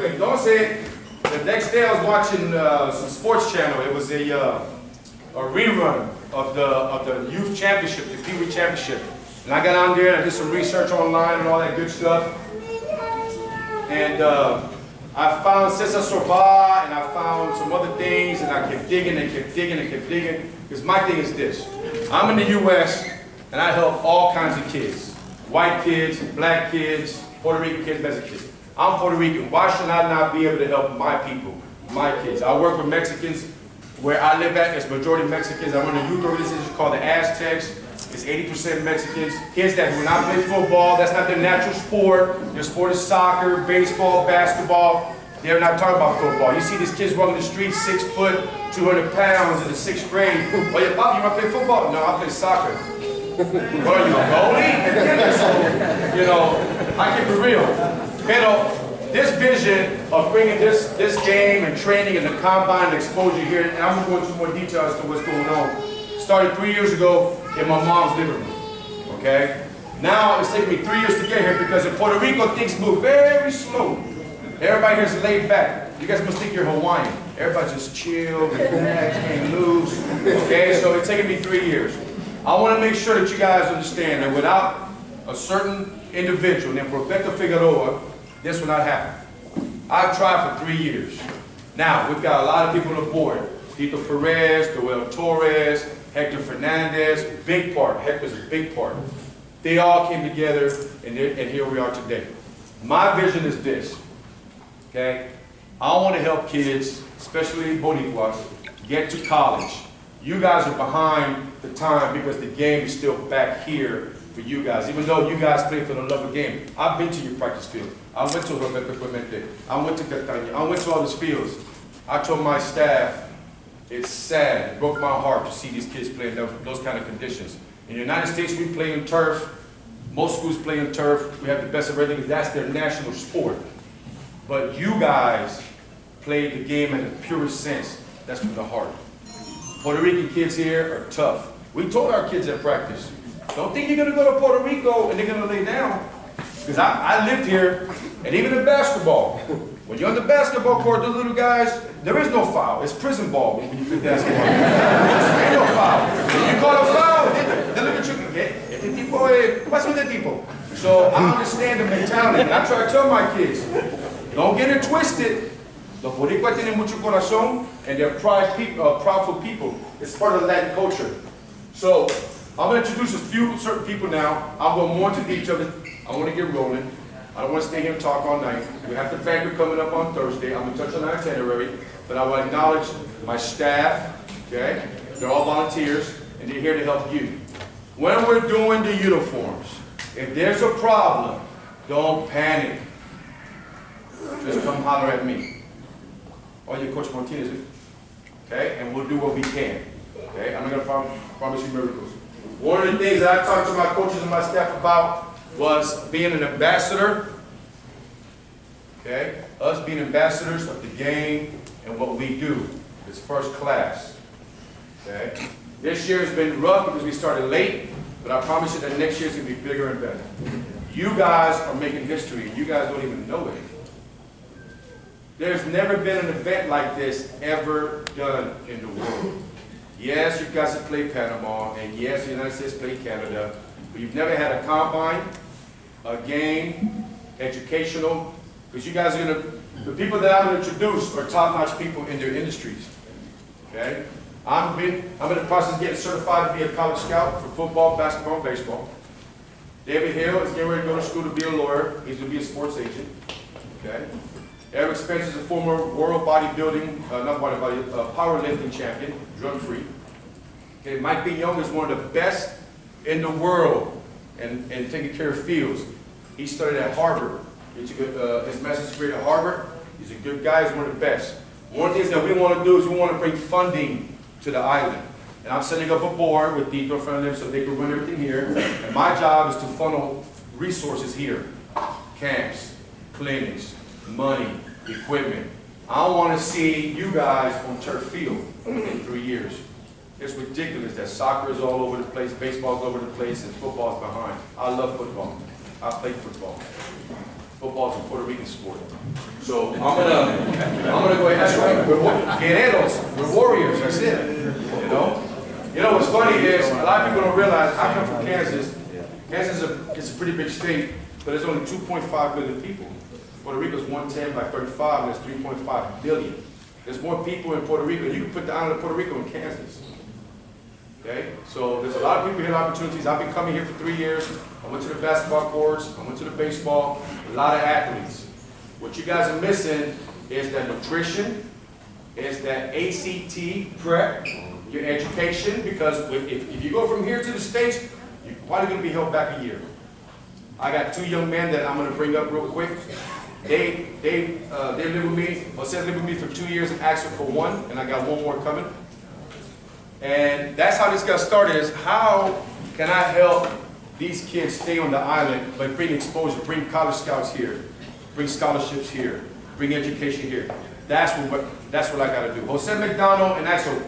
Entonces, the next day I was watching some sports channel. It was a rerun of the youth championship, the Pee Wee championship. And I got on there and I did some research online and all that good stuff. And I found Cesar Sorba and I found some other things, and I kept digging and kept digging and kept digging. Because my thing is this: I'm in the U.S. and I help all kinds of kids. White kids, black kids, Puerto Rican kids, Mexican kids. I'm Puerto Rican. Why should I not be able to help my people, my kids? I work with Mexicans. Where I live at, it's majority Mexicans. I run a youth organization called the Aztecs. It's 80% Mexicans. Kids that do not play football, that's not their natural sport. Their sport is soccer, baseball, basketball. They're not talking about football. You see these kids walking the streets, 6 foot, 200 pounds in the 6th grade. Well, you want to play football? No, I play soccer. What are you, a goalie? So, you know, I keep it real. Pero, this vision of bringing this game and training and the combine and exposure here, and I'm going to go into more detail as to what's going on, started 3 years ago in my mom's living room, okay? Now, it's taken me 3 years to get here because in Puerto Rico, things move very slow. Everybody here is laid back. You guys must think you're Hawaiian. Everybody just chill, relax, hang loose, okay? So it's taken me 3 years. I want to make sure that you guys understand that without a certain individual named Roberto Figueroa, this will not happen. I've tried for 3 years. Now, we've got a lot of people on the board. Tito Perez, Joel Torres, Hector Fernandez, big part. Hector's a big part. They all came together, and here we are today. My vision is this, okay? I want to help kids, especially Boricuas, get to college. You guys are behind the time because the game is still back here for you guys, even though you guys play for the love of the game. I've been to your practice field. I went to Roberto Clemente. I went to Catania. I went to all these fields. I told my staff, it's sad, it broke my heart to see these kids play in those kind of conditions. In the United States, we play in turf. Most schools play in turf. We have the best of everything. That's their national sport. But you guys play the game in the purest sense. That's from the heart. Puerto Rican kids here are tough. We told our kids at practice, don't think you're going to go to Puerto Rico and they're going to lay down. Because I lived here, and even in basketball, when you're on the basketball court, those little guys, there is no foul. It's prison ball when you play basketball. There ain't no foul. If you call a foul, they look at you, este tipo, what's with the tipo? So I understand the mentality, and I try to tell my kids, don't get it twisted. Los Boricuas tienen mucho corazón, and they're proudful people. It's part of the Latin culture. So I'm going to introduce a few certain people now. I'll go more into detail. I want to get rolling. I don't want to stay here and talk all night. We have the banquet coming up on Thursday. I'm going to touch on our itinerary, but I want to acknowledge my staff, okay? They're all volunteers, and they're here to help you. When we're doing the uniforms, if there's a problem, don't panic. Just come holler at me. Or your Coach Martinez, okay? And we'll do what we can, okay? I'm not going to promise you miracles. One of the things that I talked to my coaches and my staff about was being an ambassador, okay? Us being ambassadors of the game and what we do. It's first class, okay? This year has been rough because we started late, but I promise you that next year is going to be bigger and better. You guys are making history, and you guys don't even know it. There's never been an event like this ever done in the world. Yes, you guys have played Panama, and yes, the United States played Canada, but you've never had a combine, a game, educational, because you guys are going to, the people that I'm going to introduce are top-notch people in their industries, okay? I'm in the process of getting certified to be a college scout for football, basketball, and baseball. David Hill is getting ready to go to school to be a lawyer. He's going to be a sports agent, okay? Eric Spence is a former world bodybuilding, powerlifting champion, drug-free. Okay, Mike B. Young is one of the best in the world and taking care of fields. He studied at Harvard. His master's degree at Harvard. He's a good guy. He's one of the best. One of the things that we want to do is we want to bring funding to the island. And I'm setting up a board with Tito Fernandez so they can run everything here. And my job is to funnel resources here. Camps, clinics, money, equipment. I want to see you guys on turf field in 3 years. It's ridiculous that soccer is all over the place, baseball is all over the place, and football is behind. I love football. I play football. Football's a Puerto Rican sport. So I'm gonna go ahead. That's right. We're guerreros. We're warriors. That's it. You know. You know what's funny is a lot of people don't realize I come from Kansas. Kansas is a pretty big state, but there's only 2.5 million people. Puerto Rico's 110 by 35, and there's 3.5 billion. There's more people in Puerto Rico. You can put the island of Puerto Rico in Kansas. Okay? So there's a lot of people here, opportunities. I've been coming here for 3 years. I went to the basketball courts. I went to the baseball. A lot of athletes. What you guys are missing is that nutrition, is that ACT prep, your education, because if you go from here to the States, you're probably going to be held back a year. I got 2 young men that I'm going to bring up real quick. They live with me. Jose lived with me for 2 years and asked for 1, and I got 1 more coming. And that's how this got started, is how can I help these kids stay on the island, but bring exposure, bring college scouts here, bring scholarships here, bring education here. That's what I got to do. Jose McDonald and Axel.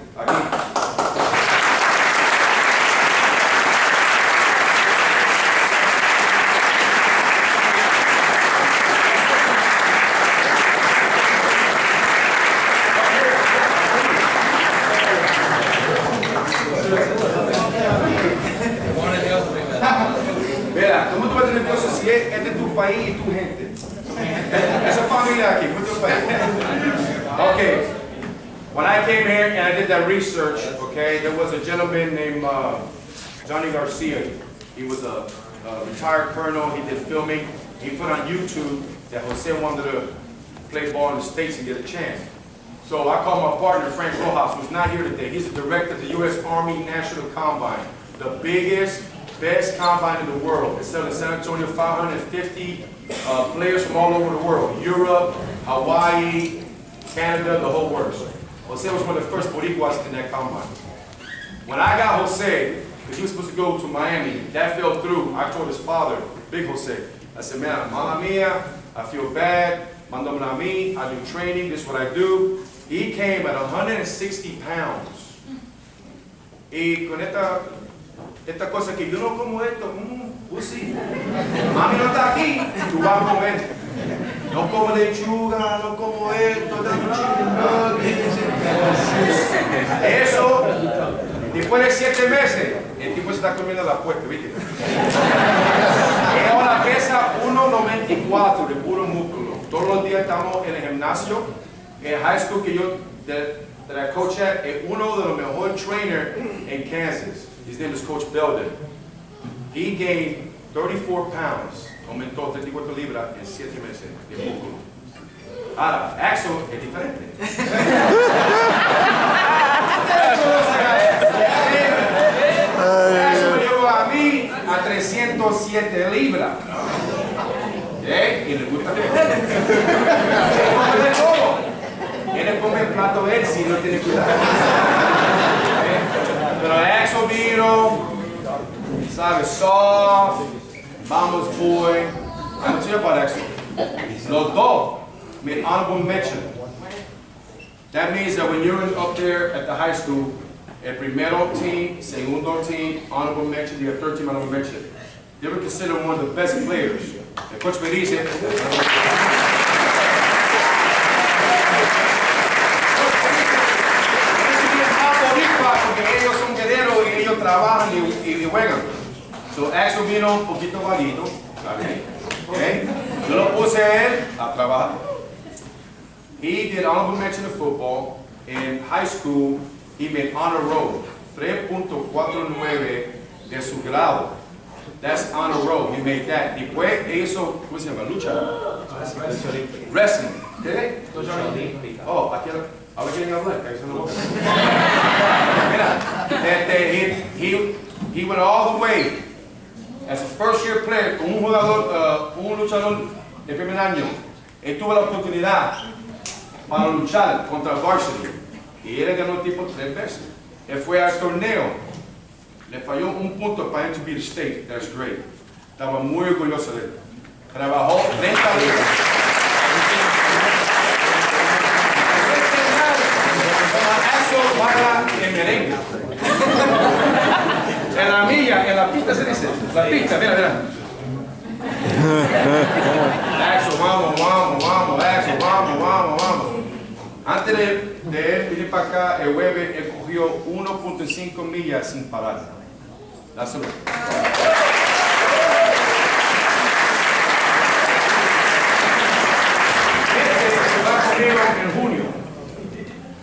Mira, ¿cómo tú vas a tener cosas si es de tu país y tu gente? Esa familia aquí, ¿cómo tu país? Okay, when I came here and I did that research, okay, there was a gentleman named Johnny Garcia. He was a retired colonel. He did filming. He put on YouTube that Jose wanted to play ball in the States and get a chance. So I called my partner, Frank Rojas, who's not here today. He's the director of the U.S. Army National Combine, the biggest, best combine in the world. It's held in San Antonio, 550 players from all over the world. Europe, Hawaii, Canada, the whole works. Jose was one of the first Boricuas in that combine. When I got Jose, because he was supposed to go to Miami, that fell through. I told his father, Big Jose, I said, man, mala mia, I feel bad, mandame a mí, I do training, this is what I do. He came at 160 pounds. Y con esta cosa que yo no como esto, pussy. Mami no está aquí, tú vas a comer. No como lechuga, no como esto, eso, después de 7 meses, el tipo se está comiendo la puerta, ¿viste? Y ahora pesa 1.94 de puro músculo. Todos los días estamos en el gimnasio. El high school que yo, that I coach at, es uno de los mejores trainers in Kansas. His name is Coach Belden. He gained 34 pounds, aumentó 34 libras en 7 meses de músculo. Ahora, Axel es diferente. Axel me llevó a mí a 307 libras. ¿Eh? Y le gusta de todo. Él come el plato de él si no tiene cuidado. Pero Axel vino, ¿sabes? Soft, vamos boy. I'm going to tell you about Axel. Los dos made honorable mention. That means that when you're up there at the high school, el primero team, segundo team, honorable mention, the third team, honorable mention. They were considered one of the best players. El coach me dice, porque ellos son guerreros y ellos trabajan y juegan. So Axel vino un poquito bajito, okay? Yo lo puse a él a trabajar. He did honorable mention of football. In high school, he made honor roll, 3.49 de su grado. That's honor roll. He made that. Después hizo, ¿cómo se llama? Lucha. Wrestling. ¿Qué? Oh, aquí ahora quieren hablar. Mira, he went all the way as a first-year player con un jugador, un luchador de primer año. Él tuvo la oportunidad para luchar contra Varsity y él ganó el tipo 3 veces. Él fue al torneo. Le falló un punto para él to beat the state. That's great. Estaba muy orgulloso de él. Trabajó 30 días. Eso baila en merengue. En la milla, en la pista se dice. La pista, mira, mira. Axel eso, vamos. Antes de él venir para acá, el jueves, él cogió 1.5 millas sin parar. Dáselo. Se va conmigo en junio.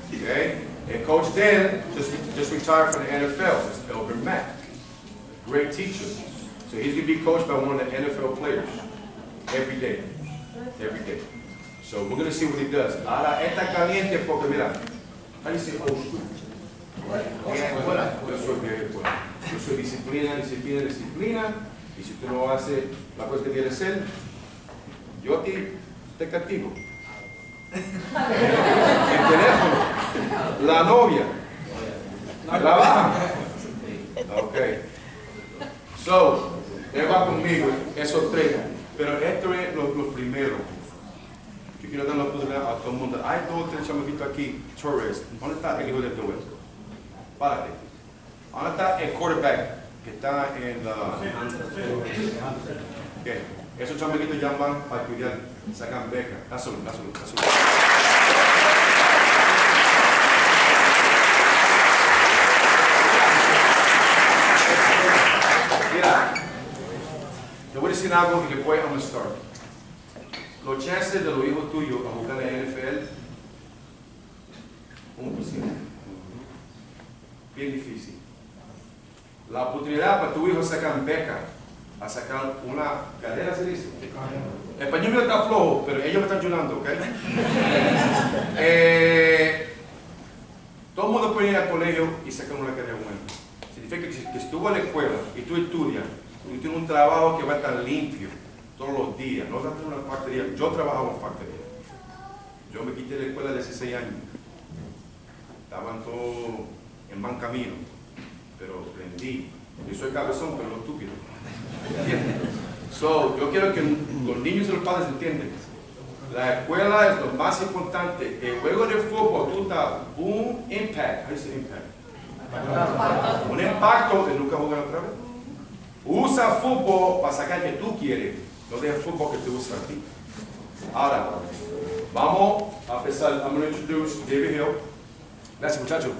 Okay? El coach de él just retired from the NFL. It's Elder Mack. Great teacher. So he's going to be coached by one of the NFL players every day. So we're going to see what he does. Ahora, está caliente porque mira, ahí se old school. Yo soy disciplina. Y si tú no haces la cosa que quieres hacer, yo a ti te castigo. El teléfono, la novia, trabaja. Ok. So, él va conmigo, esos tres. Pero esto es lo primero. Yo quiero dar la oportunidad a todo el mundo. Hay dos o tres chamaquitos aquí, Torres. ¿Dónde está el hijo de Torres? Párate. ¿Dónde está el quarterback que está en la... Okay. Esos chamaquitos llaman para estudiar, sacan becas. Dáselo. Mira, te voy a decir algo y después vamos a start. Los chances de los hijos tuyos a jugar en la NFL, 1%. Bien difícil. La oportunidad para tu hijo sacar beca, a sacar una carrera, se dice. El español mío está flojo, pero ellos me están ayudando, ¿ok? Todo el mundo puede ir al colegio y sacar una carrera buena. Significa que si tú vas a la escuela y tú estudias, tú tienes un trabajo que va a estar limpio todos los días, no vas a tener una factoría. Yo trabajaba en factoría. Yo me quité de la escuela de 16 años. Estaban todos en mal camino, pero aprendí. Yo soy cabezón, pero no estúpido. ¿Entiendes? So, yo quiero que los niños y los padres entiendan. La escuela es lo más importante. El juego de fútbol, tú estás un impact. ¿Qué es impact? Un impacto que nunca juegan otra vez. Usa fútbol para sacar que tú quieres. No dejes fútbol que te usa a ti. Ahora, vamos a empezar. I'm going to introduce David Hill. Gracias, muchachos.